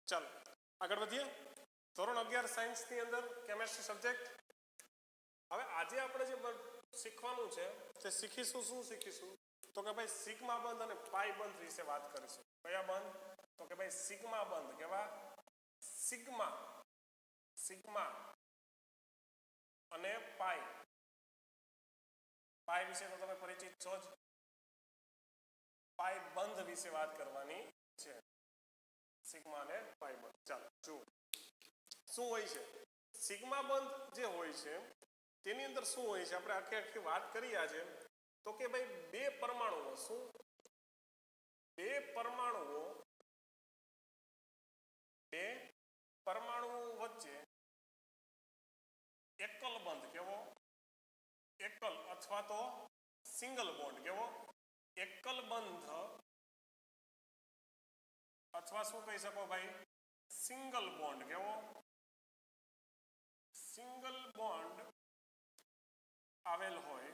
ચાલો આગળ વધીએ. ધોરણ 11 સાયન્સની અંદર કેમેસ્ટ્રી સબ્જેક્ટ. હવે આજે આપણે જે શીખવાનું છે તે શીખીશું. શું શીખીશું? તો કે ભાઈ સિગ્મા બંધ અને પાઈ બંધ વિશે વાત કરીશું. કયા બંધ? તો કે ભાઈ સિગ્મા બંધ. કેવા? સિગ્મા સિગ્મા અને પાઈ. પાઈ વિશે તો તમે પરિચિત છો જ. પાઈ બંધ વિશે વાત કરવાની છે. સિગ્મા અને પાઈ બંધ. ચાલો જુઓ શું હોય છે સિગ્મા બંધ જે હોય છે તેની અંદર શું હોય છે. આપણે આખી વાત કરી આજે તો કે ભાઈ બે પરમાણુઓ. શું? બે પરમાણુઓ વચ્ચે એકલ બંધ. કેવો? એકલ અથવા તો સિંગલ બોન્ડ. કેવો? એકલ બંધ અથવા શું કહી શકો ભાઈ? Single bond. કેવો? સિંગલ બોન્ડ આવેલ હોય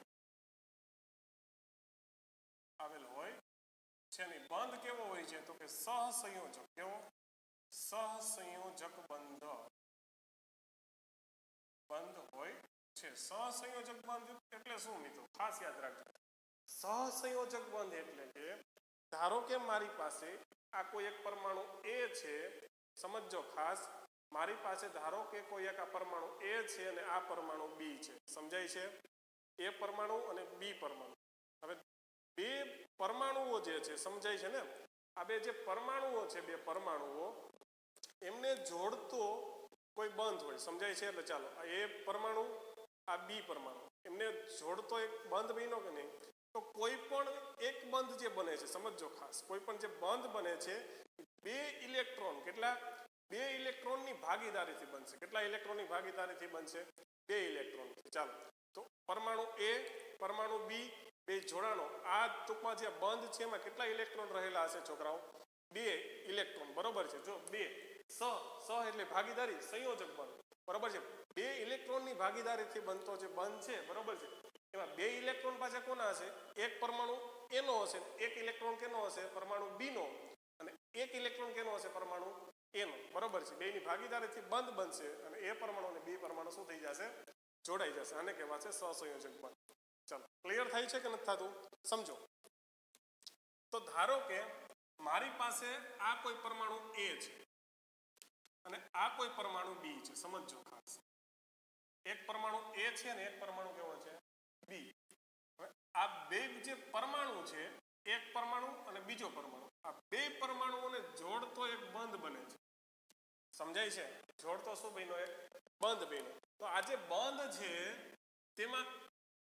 છે ને. બંધ કેવો હોય છે? તો કે સહસંયોજક. કેવો? સહસંયોજક બંધ હોય છે. સહસંયોજક બંધ એટલે શું મિત્રો? ખાસ યાદ રાખજો. સહસંયોજક બંધ એટલે કે ધારો કે મારી પાસે આ કોઈ એક પરમાણુ A છે. સમજો ખાસ. મારી પાસે ધારો કે કોઈ એક આ પરમાણુ A છે અને આ પરમાણુ B છે. સમજાય છે? A પરમાણુ અને B પરમાણુ. હવે બે પરમાણુઓ જે છે સમજાય છે ને. આ બે જે પરમાણુઓ છે બે પરમાણુઓ એમને જોડતો કોઈ બંધ હોય. સમજાય છે? એટલે ચાલો આ A પરમાણુ આ B પરમાણુ એમને જોડતો એક બંધ બન્યો કે નહીં? તો કોઈ પણ એક બંધ જે બને છે સમજો ખાસ. કોઈ પણ જે બંધ બને છે બે ઇલેક્ટ્રોન. કેટલા? બે ઇલેક્ટ્રોનની ભાગીદારીથી બનશે. કેટલા ઇલેક્ટ્રોનની ભાગીદારીથી બનશે? બે ઇલેક્ટ્રોન. ચાલો તો પરમાણુ A પરમાણુ B બે જોડાણો. આ ટૂંકમાં જે બંધ છે એમાં કેટલા ઇલેક્ટ્રોન રહેલા હશે છોકરાઓ? બે ઇલેક્ટ્રોન. બરોબર છે. જો બે સહ એટલે ભાગીદારી, સંયોજક બંધ. બરોબર છે. બે ઇલેક્ટ્રોનની ભાગીદારીથી બનતો જે બંધ છે બરોબર છે એમાં બે ઇલેક્ટ્રોન પાછા કોના હશે? એક પરમાણુ A નો હશે, એક ઇલેક્ટ્રોન કેનો હશે? પરમાણુ B નો, અને એક ઇલેક્ટ્રોન કેનો હશે? પરમાણુ A નો. બરોબર છે. બેની ભાગીદારીથી બંધ બનશે અને A પરમાણુ અને B પરમાણુ શું થઈ જશે? જોડાઈ જશે. આને કહેવાશે સહસંયોજક બંધ. ચાલો ક્લિયર થાય છે કે નથી થતું? સમજો. તો ધારો કે મારી પાસે આ કોઈ પરમાણુ A છે અને આ કોઈ પરમાણુ B છે. સમજો ખાસ. એક પરમાણુ A છે ને એક પરમાણુ કેવો છે? B. હવે આ બે જે પરમાણુ છે એક પરમાણુ અને બીજો પરમાણુ આ બે પરમાણુઓને જોડતો એક બંધ બને છે. સમજાય છે? જોડતો શું બન્યો? એક બંધ બન્યો. તો આ જે બંધ છે તેમાં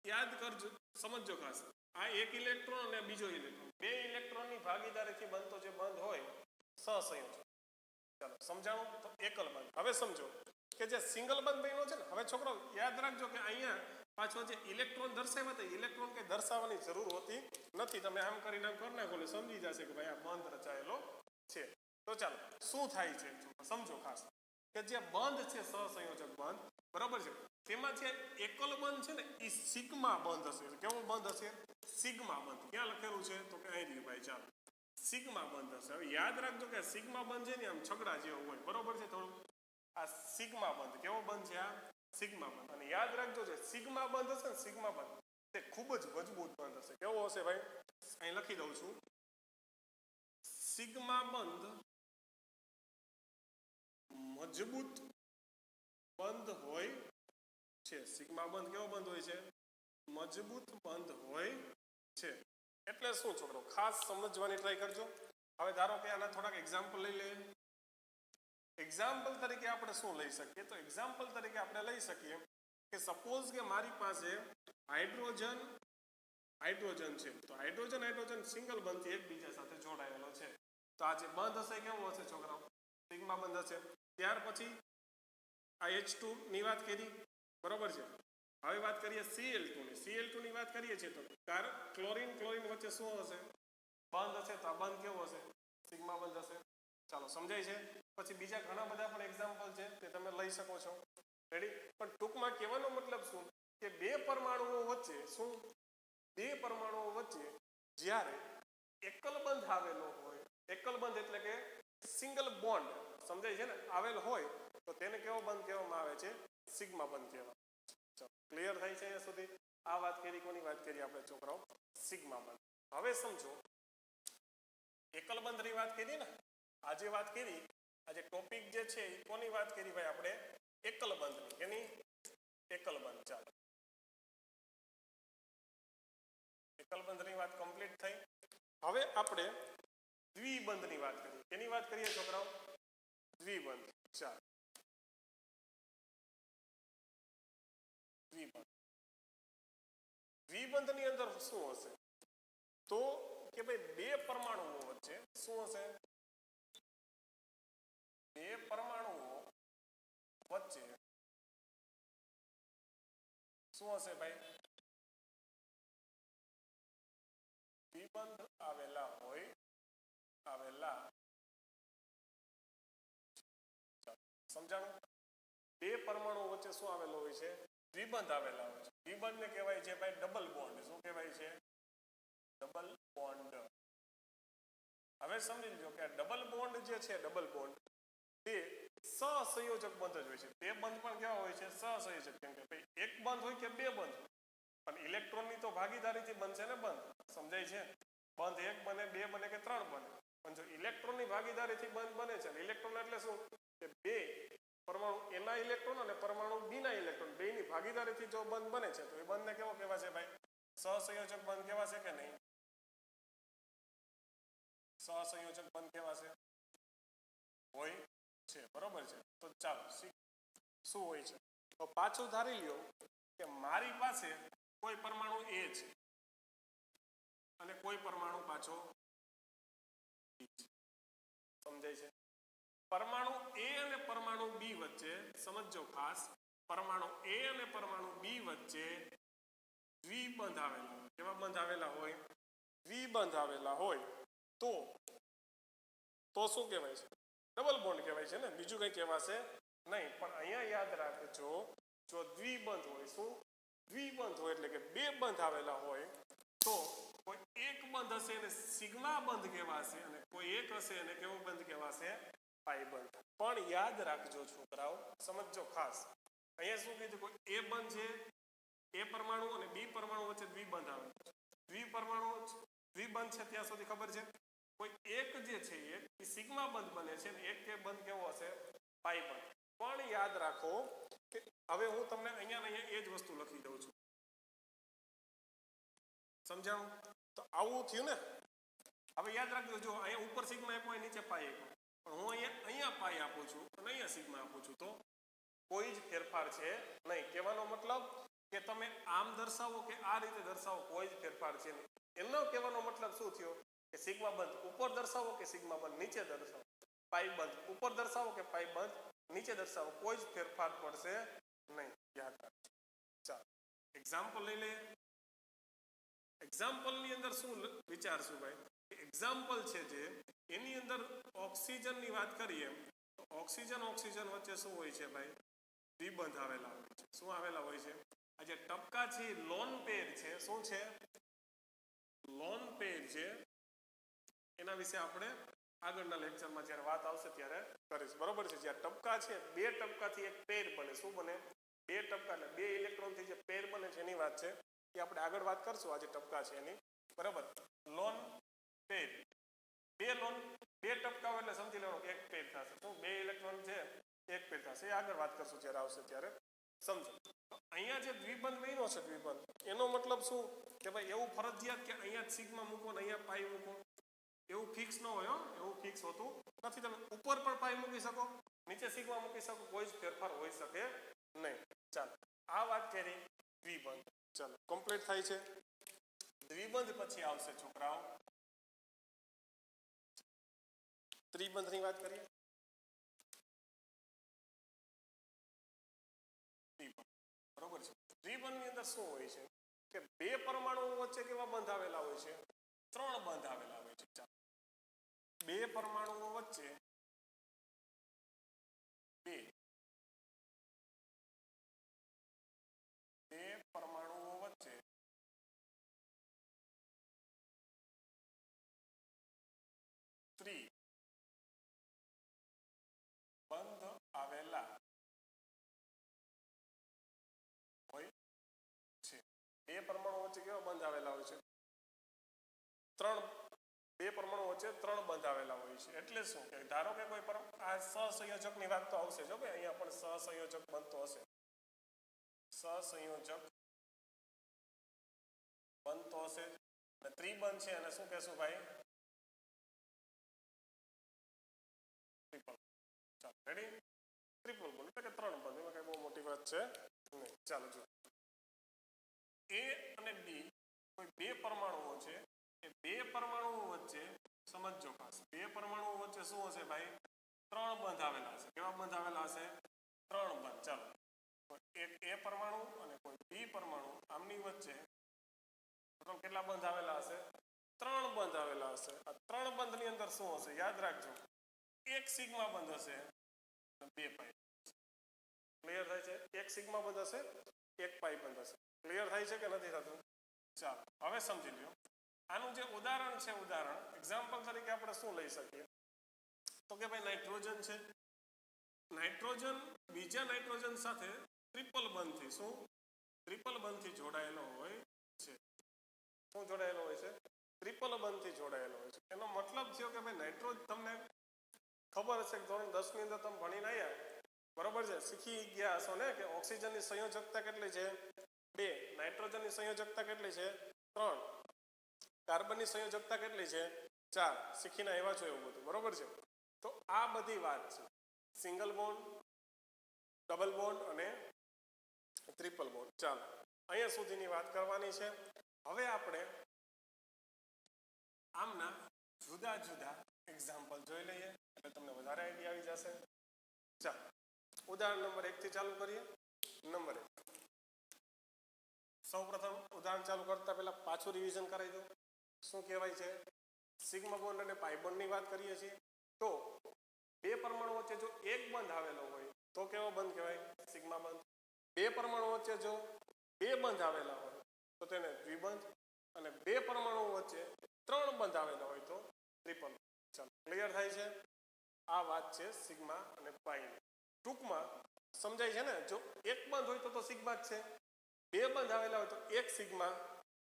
યાદ કરજો. સમજો ખાસ. આ એક ઇલેક્ટ્રોન અને બીજો ઇલેક્ટ્રોન બે ઇલેક્ટ્રોનની ભાગીદારીથી બનતો જે બંધ હોય સહસંયોજક. ચાલો સમજાણું? તો એકલ બંધ. હવે સમજો કે જે સિંગલ બંધ બન્યો છે ને. હવે છોકરો યાદ રાખજો કે અહીંયા પાછો જે ઇલેક્ટ્રોન દર્શાવ્યા હતા ઇલેક્ટ્રોન કઈ દર્શાવવાની જરૂર હોતી નથી. તમે આમ કરીને આમ કરી નાખો એટલે સમજી જશે કે ભાઈ આ બંધ રચાયેલો છે. તો ચાલો શું થાય છે સમજો ખાસ. કે જે બંધ છે સહસંયોજક બંધ બરોબર છે તેમાં જે એકલ બંધ છે ને એ સિગ્મા બંધ હશે. કેવો બંધ હશે? સિગ્મા બંધ. ક્યાં લખેલું છે? તો કે અહીં ભાઈ ચાલો સિગ્મા બંધ હશે. હવે યાદ રાખજો કે સિગ્મા બંધ છે ને આમ છગડા જેવો હોય. બરોબર છે. થોડું આ સિગ્મા બંધ કેવો બંધ છે? આ સિગ્મા બંધ. અને યાદ રાખજો જે સિગ્મા બંધ હશે ને સિગ્મા બંધ તે ખૂબ જ મજબૂત બંધ હશે. કેવો હશે ભાઈ? અહીં લખી દઉં છું. સિગ્મા બંધ મજબૂત બંધ હોય છે. સિગ્મા બંધ કેવો બંધ હોય છે? મજબૂત બંધ હોય છે. એટલે શું છોકરો ખાસ સમજવાની ટ્રાય કરજો. હવે ધારો કે આના થોડાક એક્ઝામ્પલ લઈ લે. એક્ઝામ્પલ તરીકે આપણે શું લઈ શકીએ? તો એક્ઝામ્પલ તરીકે આપણે લઈ શકીએ કે સપોઝ કે મારી પાસે હાઇડ્રોજન છે. તો હાઇડ્રોજન સિંગલ બંધથી એકબીજા સાથે જોડાયેલો છે. તો આ જે બંધ હશે કેવો હશે છોકરાઓ? સિગ્મા બંધ હશે. ત્યાર પછી આ H2 ની વાત કરી. બરોબર છે. હવે વાત કરીએ Cl2 ની. Cl2 ની વાત કરીએ છીએ તો ક્લોરીન વચ્ચે શું હશે? બંધ હશે. તો આ બંધ કેવો હશે? સિગ્મા બંધ હશે. ચાલો સમજાય છે? પછી બીજા ઘણા બધા પણ એક્ઝામ્પલ છે તે તમે લઈ શકો છો. રેડી? પણ ટૂંકમાં કહેવાનો મતલબ શું કે બે પરમાણુઓ વચ્ચે જ્યારે એકલ બંધ આવેલો હોય. એકલ બંધ એટલે કે સિંગલ બોન્ડ સમજાય છે ને આવેલ હોય તો તેને કેવો બંધ કહેવામાં આવે છે સિગ્મા બંધ કહેવામાં. ચાલો ક્લિયર થાય છે અહીંયા સુધી. આ વાત કરી કોની વાત કરી આપણે છોકરાઓ સિગ્મા બંધ. હવે સમજો એકલ બંધની વાત કરી ને આજે વાત કરી આજે ટોપિક જે છે એ કોની વાત કરી ભાઈ આપણે એકલ બંધની કેની એકલ બંધ. ચાલો એકલ બંધની વાત કમ્પ્લીટ થઈ. હવે આપણે દ્વિબંધની વાત કરીએ. કેની વાત કરીએ છોકરાઓ દ્વિબંધ. ચાલો દ્વિબંધ. દ્વિબંધની અંદર શું હશે તો કે ભાઈ બે પરમાણુઓ વચ્ચે શું હશે બે પરમાણુઓ વચ્ચે શું હશે ભાઈ દ્વિબંધ આવેલા સમજાણું. બે પરમાણુઓ વચ્ચે શું આવેલો હોય છે દ્વિબંધ આવેલા હોય છે. દ્વિબંધને કહેવાય છે ભાઈ ડબલ બોન્ડ. શું કહેવાય છે ડબલ બોન્ડ. હવે સમજી લીધો કે આ ડબલ બોન્ડ જે છે ડબલ બોન્ડ તે સહસંયોજક બંધ જ હોય છે. તે બંધ પણ કેવા હોય છે સહસંયોજક. કેમ કે ભાઈ એક બંધ હોય કે બે બંધ પણ ઇલેક્ટ્રોનની તો ભાગીદારીથી બનશે ને બંધ. સમજાય છે બંધ એક બને બે બને કે ત્રણ બને પણ જો ઇલેક્ટ્રોનની ભાગીદારીથી બંધ બને છે. ઇલેક્ટ્રોન એટલે શું કે બે પરમાણુ એના ઇલેક્ટ્રોન અને પરમાણુ બીના ઇલેક્ટ્રોન બેની ભાગીદારીથી જો બંધ બને છે તો એ બંધને કેવો કહેવાશે ભાઈ સહસંયોજક બંધ કહેવાશે કે નહીં સહસંયોજક બંધ કહેવાશે હોય છે. બરોબર છે. તો ચાલો શું હોય છે તો પાછું ધારી લ્યો કે મારી પાસે કોઈ પરમાણુ A છે અને કોઈ પરમાણુ પાછો B છે. સમજાય છે. પરમાણુ A અને પરમાણુ B વચ્ચે સમજો ખાસ પરમાણુ A અને પરમાણુ B વચ્ચે દ્વિબંધ આવેલા હોય. કેવા બંધ આવેલા હોય દ્વિબંધ આવેલા હોય તો શું કહેવાય છે ડબલ બોન્ડ કહેવાય છે ને બીજું કંઈ કહેવાશે નહીં. પણ અહીંયા યાદ રાખજો જો દ્વિબંધ હોય શું દ્વિબંધ હોય એટલે કે બે બંધ આવેલા હોય તો કોઈ એક બંધ હશે એને સિગ્મા બંધ કહેવાશે અને કોઈ એક હશે એને કેવો બંધ કહેવાશે પાઈ બંધ. પણ યાદ રાખજો છોકરાઓ સમજજો ખાસ અહીંયા શું કીધું કોઈ એ બંધ છે એ પરમાણુ અને બી પરમાણુ વચ્ચે દ્વિબંધ આવે દ્વિબંધ છે ત્યાં સુધી ખબર છે કોઈ એક જે છે એ સિગ્મા બંધ બને છે અને એક કે બંધ કેવો હશે પાઈ બંધ. પણ યાદ રાખો કે હવે હું તમને અહીંયા એ જ વસ્તુ લખી દઉં છું. સમજાણું તો આવું થયું ને. હવે યાદ રાખજો જો અહીંયા ઉપર સિગ્મા આપ્યો હોય નીચે પાઈ આપ્યો પણ હું અહીંયા પાઈ આપું છું અને અહીંયા સિગ્મા આપું છું તો કોઈ જ ફેરફાર છે નહીં. કહેવાનો મતલબ કે તમે આમ દર્શાવો કે આ રીતે દર્શાવો કોઈ જ ફેરફાર છે નહીં. એનો કહેવાનો મતલબ શું થયો કે સિગ્મા બંધ ઉપર દર્શાવો કે સિગ્મા બંધ નીચે દર્શાવો પાઈ બંધ ઉપર દર્શાવો કે પાઈ બંધ નીચે દર્શાવો કોઈ જ ફેરફાર પડશે નહીં. યાદ રાખજો. ચાલો એક્ઝામ્પલ લઈ લઈએ. એક્ઝામ્પલની અંદર શું વિચારશું ભાઈ એક્ઝામ્પલ છે જે એની અંદર ઓક્સિજનની વાત કરીએ તો ઓક્સિજન વચ્ચે શું હોય છે ભાઈ દ્વિબંધ આવેલા હોય છે. શું આવેલા હોય છે આ જે ટપકા છે લોન પેર છે. શું છે લોન પેર છે. એના વિશે આપણે આગળના લેક્ચરમાં જ્યારે વાત આવશે ત્યારે કરીશ. બરોબર છે. જ્યાં ટપકા છે બે ટપકાથી એક પેર બને. શું બને બે ટપકા એટલે બે ઇલેક્ટ્રોનથી જે પેર બને છે એની વાત છે એ આપણે આગળ વાત કરશું. આજે ટપકા છે એની બરાબર લોન પેર બે ટપકા એટલે સમજી લેવાનું એક પેર થશે. શું બે ઇલેક્ટ્રોન છે એક પેર થશે. એ આગળ વાત કરશું જ્યારે આવશે ત્યારે સમજો. અહીંયા જે દ્વિબંધ બન્યો છે દ્વિબંધ એનો મતલબ શું કે ભાઈ એવું ફરજિયાત કે અહીંયા સિગ્મા મૂકો ને અહીંયા પાઈ મૂકો એવું ફિક્સ ન હોય. એવું ફિક્સ હોતું નથી. તમે ઉપર પણ પાઈ મૂકી શકો નીચે સિગ્મા મૂકી શકો કોઈ જ ફેરફાર હોઈ શકે નહીં. ચાલો આ વાત કરી દ્વિબંધ. ચાલો કમ્પ્લીટ થાય છે. દ્વિબંધ પછી આવશે છોકરાઓ ત્રિબંધની વાત કરીએ. બરોબર છે. દ્વિબંધની અંદર શું હોય છે કે બે પરમાણુઓ વચ્ચે કેવા બંધ આવેલા હોય છે ત્રણ બંધ આવેલા હોય છે. ચાલો બે પરમાણુઓ વચ્ચે બે પરમાણુઓ વચ્ચે બે પરમાણુ વચ્ચે કેવા બંધ આવેલા હોય છે? બે પરમાણુ વચ્ચે 3 બંધ આવેલા હોય છે. એટલે શું કે ધારો કે કોઈ આ સહસંયોજકની વાત તો આવશે જો કે અહીંયા પણ સહસંયોજક બનતો હશે. સહસંયોજક બનતો હશે અને ત્રિબંધ છે અને શું કહેશું ભાઈ? ટ્રિપલ. ચાલો રેડી? ટ્રિપલ બોન્ડ એટલે કે 3 બંધ. એમાં કઈ બહુ મોટી વાત છે નહીં. ચાલો જો A અને B કોઈ બે પરમાણુઓ છે. એ બે પરમાણુઓ વચ્ચે સમજો ખાસ બે પરમાણુઓ વચ્ચે શું હશે ભાઈ? 3 બંધ આવેલા હશે. કેવા બંધ આવેલા હશે? 3 બંધ. ચાલો એક A પરમાણુ અને કોઈ B પરમાણુ આમની વચ્ચે ટોટલ કેટલા બંધ આવેલા હશે? 3 બંધ આવેલા હશે. આ 3 બંધની અંદર શું હશે? યાદ રાખજો, એક સિગ્મા બંધ હશે અને 2 પાઈ. ક્લિયર થાય છે? એક સિગ્મા બંધ હશે, એક પાઈ બંધ હશે. ક્લિયર થાય છે કે નથી થતું? ચાલો હવે સમજી લ્યો. આનું જે ઉદાહરણ છે, ઉદાહરણ એક્ઝામ્પલ તરીકે આપણે શું લઈ શકીએ? તો કે ભાઈ નાઇટ્રોજન છે. નાઇટ્રોજન બીજા નાઇટ્રોજન સાથે ટ્રિપલ બંધથી શું? ટ્રિપલ બંધથી જોડાયેલો હોય છે. શું જોડાયેલો હોય છે? ટ્રિપલ બંધથી જોડાયેલો હોય છે. એનો મતલબ થયો કે ભાઈ નાઇટ્રોજન તમને ખબર હશે કે ધોરણ 10 ની અંદર તમે ભણીને આવ્યા બરોબર છે, શીખી ગયા હશો ને કે ઓક્સિજનની સંયોજકતા કેટલી છે? 2. નાઇટ્રોજનની સંયોજકતા કેટલી છે? 3. કાર્બનની સંયોજકતા કેટલી છે? 4. શીખીને આવ્યા છો એવું બધું બરોબર છે. તો આ બધી વાત છે સિંગલ બોન્ડ, ડબલ બોન્ડ અને ટ્રિપલ બોન્ડ. ચાલો અહીંયા સુધીની વાત કરવાની છે. હવે આપણે આમના જુદા જુદા એક્ઝામ્પલ જોઈ લઈએ એટલે તમને વધારે આઈડિયા આવી જશે. ચાલો ઉદાહરણ નંબર 1 થી ચાલુ કરીએ. નંબર 1 સૌપ્રથમ ઉદાહરણ ચાલુ કરતા પહેલા પાછું રિવિઝન કરાવી દો. શું કહેવાય છે? સિગ્મા બોન્ડ અને પાઈ બોન્ડની વાત કરીએ છીએ. તો બે પરમાણુ વચ્ચે જો એક બંધ આવેલો હોય તો કેવો બંધ કહેવાય? સિગ્મા બંધ. બે પરમાણુ વચ્ચે જો 2 બંધ આવેલા હોય તો તેને દ્વિબંધ અને બે પરમાણુ વચ્ચે 3 બંધ આવેલા હોય તો ટ્રિપલ. ચાલો ક્લિયર થાય છે? આ વાત છે સિગ્મા અને પાઈની. ટૂંકમાં સમજાય છે ને? જો એક બંધ હોય તો સિગ્મા જ છે. 2 બંધ આવેલા હોય તો 1 સિગ્મા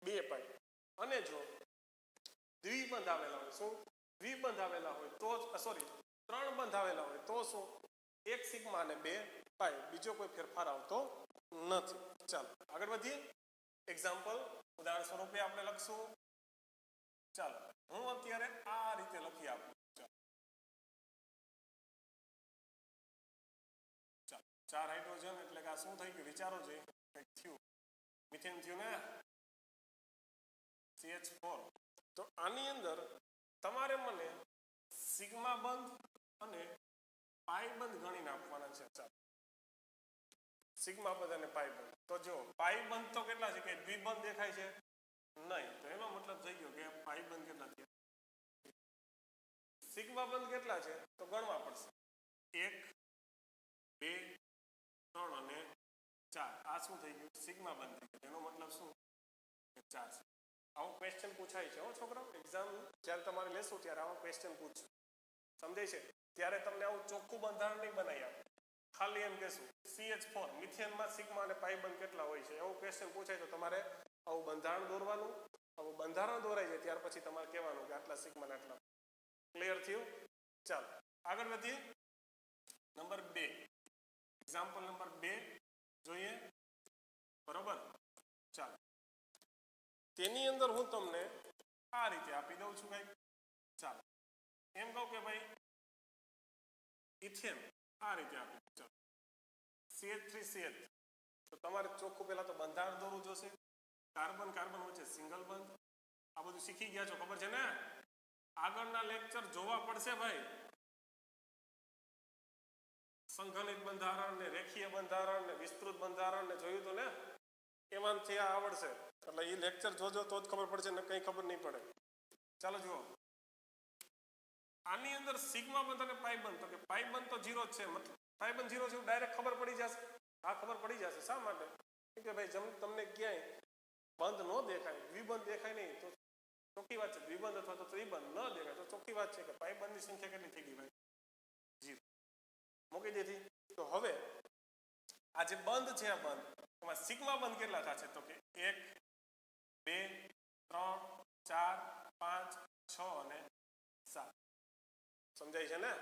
2 પાઈ. અને જો દ્વિબંધ આવેલા હોય, શું દ્વિબંધ આવેલા હોય તો 3 બંધ આવેલા હોય તો શું? 1 સિગ્મા અને 2 પાઈ. બીજો કોઈ ફેરફાર આવતો નથી. ચાલો આગળ વધીએ. એક્ઝામ્પલ ઉદાહરણ સ્વરૂપે આપણે લખશું. ચાલો હું અત્યારે આ રીતે લખી આપું. ચાલો 4 હાઇડ્રોજન એટલે કે આ શું થઈ ગયું? વિચારો જોઈએ. કંઈક થયું, મિથેન થયું ને, CH4. તો આની અંદર તમારે મને સિગ્મા બંધ અને પાઈ બંધ ગણીને આપવાના છે. ચાલો સિગ્મા બંધ અને પાઈ બંધ. તો જો પાઈ બંધ તો કેટલા છે? કે દ્વિબંધ દેખાય છે? નહીં. તો એનો મતલબ થઈ ગયો કે પાઈ બંધ કેટલા થયા? સિગ્મા બંધ કેટલા છે? તો ગણવા પડશે. 1 2 3 અને 4. આ શું થઈ ગયું? સિગ્મા બંધ થઈ ગયું. એનો મતલબ શું? કે 4 છે. આવો ક્વેશ્ચન પૂછાય છે હો છોકરાઓ. એક્ઝામ જ્યારે તમારે લેશો ત્યારે આવો ક્વેશ્ચન પૂછશે. સમજાય છે? ત્યારે તમને આવું ચોખ્ખું બંધારણ નહીં બનાવી આપે. ખાલી એમ કહેશું CH4 મિથેનમાં સિગ્મા અને પાઈ બંધ કેટલા હોય છે એવું ક્વેશ્ચન પૂછાય તો તમારે આવું બંધારણ દોરવાનું. આવું બંધારણ દોરાય છે ત્યાર પછી તમારે કહેવાનું કે આટલા સિગ્મા આટલા. ક્લિયર થયું? ચાલો આગળ વધીએ. નંબર 2 એક્ઝામ્પલ નંબર 2 જોઈએ બરોબર. ચાલો તેની અંદર હું તમને આ રીતે આપી દઉં છું કંઈક. ચાલો એમ કહું કે ભાઈ ઇથેન આ રીતે આપી દઉં. ચાલો CH3CH. તો તમારે ચોખ્ખું પહેલા તો બંધારણ દોરવું જોશે. કાર્બન કાર્બન વચ્ચે સિંગલ બંધ. આ બધું શીખી ગયા છો, ખબર છે ને? આગળના લેક્ચર જોવા પડશે ભાઈ. સંઘનિત બંધારણ ને રેખીય બંધારણ ને વિસ્તૃત બંધારણ ને જોયું તો ને, એમાંથી આ આવડશે. એટલે એ લેક્ચર જોજો તો જ ખબર પડશે ને કંઈ ખબર નહીં પડે. ચાલો જુઓ આની અંદર સિગ્મા બંધ અને પાઈ બંધ. તો કે પાઈ બંધ તો 0 જ છે. મતલબ પાઈ બંધ 0 છે ડાયરેક્ટ ખબર પડી જશે. આ ખબર પડી જશે. શા માટે? કે ભાઈ તમને ક્યાંય બંધ ન દેખાય, દ્વિબંધ દેખાય નહીં તો ચોખ્ખી વાત છે. દ્વિબંધ અથવા તો ત્રિબંધ ન દેખાય તો ચોખ્ખી વાત છે કે પાઈ બંધની સંખ્યા કેટલી થઈ ગઈ ભાઈ? 0 મૂકી દીધી. તો હવે આ જે બંધ છે આ બંધ એમાં સિગ્મા બંધ કેટલા થશે તો કે 1 2 3 4 5 6 અને 7 સમજાય છે ને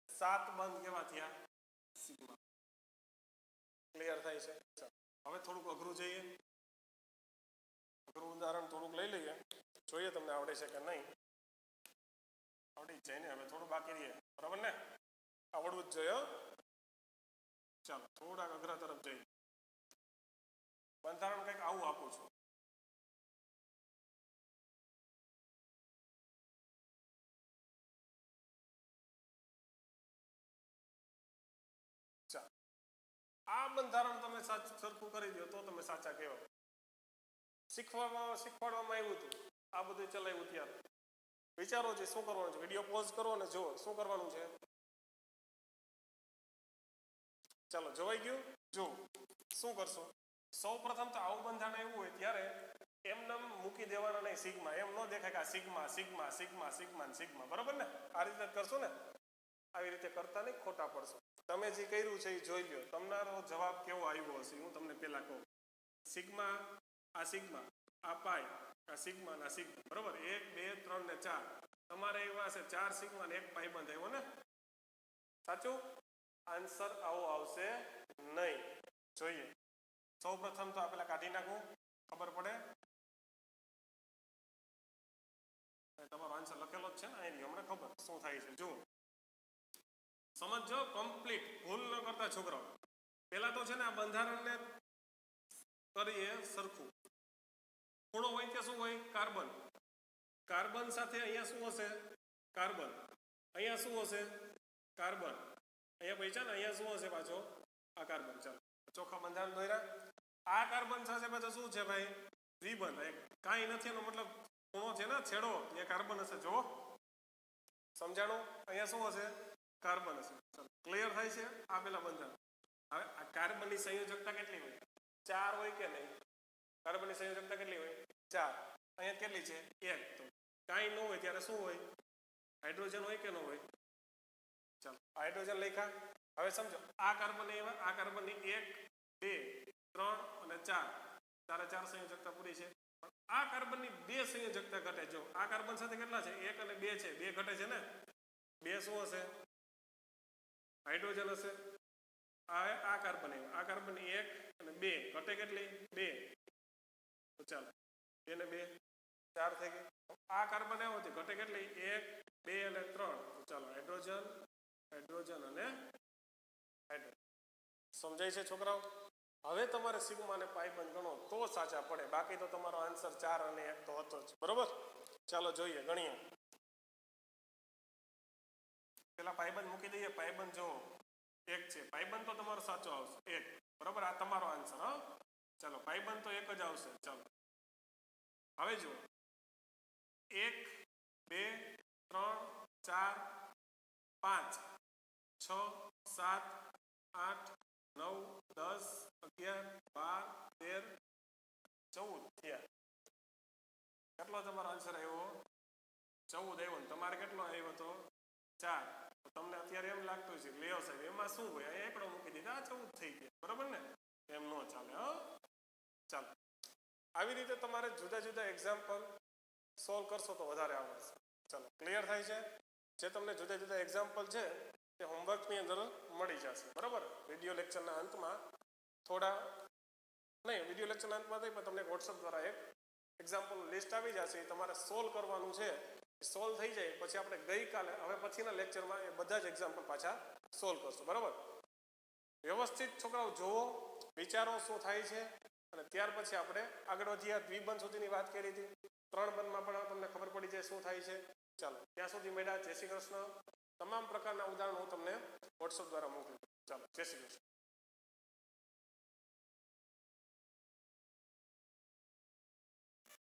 7 બંધ કેવા થયા સિગ્મા ક્લિયર થાય છે હવે થોડુંક અઘરું જોઈએ અઘરું ઉદાહરણ થોડુંક લઈ લઈએ જોઈએ તમને આવડે છે કે નહીં આવડી જાય ને હવે થોડું બાકી રહે બરાબર ને આવડવું જ જોઈએ ચાલો થોડાક અઘરા તરફ જઈએ બંધારણ કંઈક આવું આપું છું ચાલો આ બંધારણ તમે સરખું કરી દો તો તમે સાચા કહેવાય શીખવાડવામાં આવ્યું હતું આ બધું ચલાવ્યું ત્યારે વિચારો છે શું કરવાનું છે વિડીયો પોઝ કરો અને જુઓ શું કરવાનું છે ચાલો જોવાઈ ગયું જો શું કરશો સૌ પ્રથમ તો આવું બંધારણ એવું હોય ત્યારે એમને મૂકી દેવાના નહીં સિગ્મા એમ ન દેખાય કે આ sigma sigma sigma sigma sigma બરાબર ને આ રીતે કરશો ને આવી રીતે કરતા નહીં ખોટા પડશો તમે જે કર્યું છે એ જોઈ લો તમારો જવાબ કેવો આવ્યો હશે હું તમને પહેલા કહું સિગ્મા આ પાઈ આ સિગ્મા ના સિગ્મા બરોબર 1 2 3 ને 4 તમારે એવા છે 4 સિગ્મા ને 1 પાઈ બંધ આવ્યો ને સાચું આન્સર આવો આવશે નહીં જોઈએ સૌ પ્રથમ તો આ પેલા કાઢી નાખું ખબર પડે તમારો આન્સર લખેલો જ છે ને અહીં હમણાં ખબર શું થાય છે જુઓ સમજો કમ્પ્લીટ ભૂલ ન કરતા છોકરાઓ પેલા તો છે ને આ બંધારણને કરીએ સરખું ખૂણો હોય કે શું હોય કાર્બન કાર્બન સાથે અહીંયા શું હશે કાર્બન અહીંયા શું હશે કાર્બન અહીંયા પૈસા ને અહીંયા શું હશે પાછો આ કાર્બન ચાલો ચોખ્ખા બંધારણ દોર્યા આ કાર્બન સાથે પાછો શું છે ભાઈ દ્વિબંધ કાંઈ નથી એનો મતલબ ખૂણો છે ને છેડો એ કાર્બન હશે જો સમજાણું અહીંયા શું હશે કાર્બન હશે ચાલો ક્લિયર થાય છે આ પેલા બંધારણ હવે આ કાર્બનની સંયોજકતા કેટલી હોય 4 હોય કે નહીં કાર્બનની સંયોજકતા કેટલી હોય 4 અહીંયા કેટલી છે 1 તો કાંઈ ન હોય ત્યારે શું હોય હાઇડ્રોજન હોય કે ન હોય ચાલો હાઇડ્રોજન લખ્યા હવે સમજો આ કાર્બન આ કાર્બનની 1 2 3 અને 4 ચારે 4 સંયોજકતા પૂરી છે પણ આ કાર્બનની 2 સંયોજકતા ઘટે જો આ કાર્બન સાથે કેટલા છે 1 અને 2 છે 2 ઘટે છે ને 2 શું હશે હાઇડ્રોજન હશે આ કાર્બન આ કાર્બન 1 અને 2 ઘટે કેટલી 2 તો ચાલો 2 ને 2 4 થઈ ગઈ આ કાર્બન એવો છે ઘટે કેટલી 1 2 અને 3 તો ચાલો હાઇડ્રોજન હાઇડ્રોજન અને હાઇડ્રોજન સમજાય છે છોકરાઓ હવે તમારે સિગ્મા અને પાઈ બંધ ગણો તો સાચા પડે બાકી તો તમારો આન્સર 4 અને 1 તો હતો જ બરોબર ચાલો જોઈએ ગણીએ પેલા પાઈબંધ મૂકી દઈએ પાઈબંધ જો 1 છે પાઈબંધ તો તમારો સાચો આવશે 1 બરાબર આ તમારો આન્સર હા ચાલો પાઈબંધ તો 1 જ આવશે ચાલો હવે જો 1 2 3 4 5 6 7 8 9 10 11 12 13 14 થયા કેટલો તમારો આન્સર આવ્યો 14 આવ્યો ને તમારે કેટલો આવ્યો તો 4 તો તમને અત્યારે એમ લાગતું છે લેવો સાહેબ એમાં શું હોય અહીંયા એકડો મૂકી દીધા 14 થઈ ગયા બરાબર ને એમ ન ચાલે હા ચાલો આવી રીતે તમારે જુદા જુદા એક્ઝામ્પલ સોલ્વ કરશો તો વધારે આવડશે ચાલો ક્લિયર થાય છે જે તમને જુદા જુદા એક્ઝામ્પલ છે તે હોમવર્કની અંદર મળી જશે બરાબર વિડીયો લેક્ચરના અંતમાં થોડા નહીં વિડીયો લેક્ચરના અંતમાં નહીં પણ તમને વોટ્સઅપ દ્વારા એક એક્ઝામ્પલનું લિસ્ટ આવી જશે એ તમારે સોલ્વ કરવાનું છે સોલ્વ થઈ જાય પછી આપણે ગઈકાલે હવે પછીના લેક્ચરમાં એ બધા જ એક્ઝામ્પલ પાછા સોલ્વ કરશું બરાબર વ્યવસ્થિત છોકરાઓ જુઓ વિચારો શું થાય છે અને ત્યાર પછી આપણે આગળ વધીએ દ્વિબંધ સુધીની વાત કરી હતી 3 બંધમાં પણ તમને ખબર પડી જાય શું થાય છે ચાલો ત્યાં સુધી મેળા જય શ્રી કૃષ્ણ તમામ પ્રકારના ઉદાહરણો હું તમને વોટ્સઅપ દ્વારા મોકલું ચાલો જય શ્રી કૃષ્ણ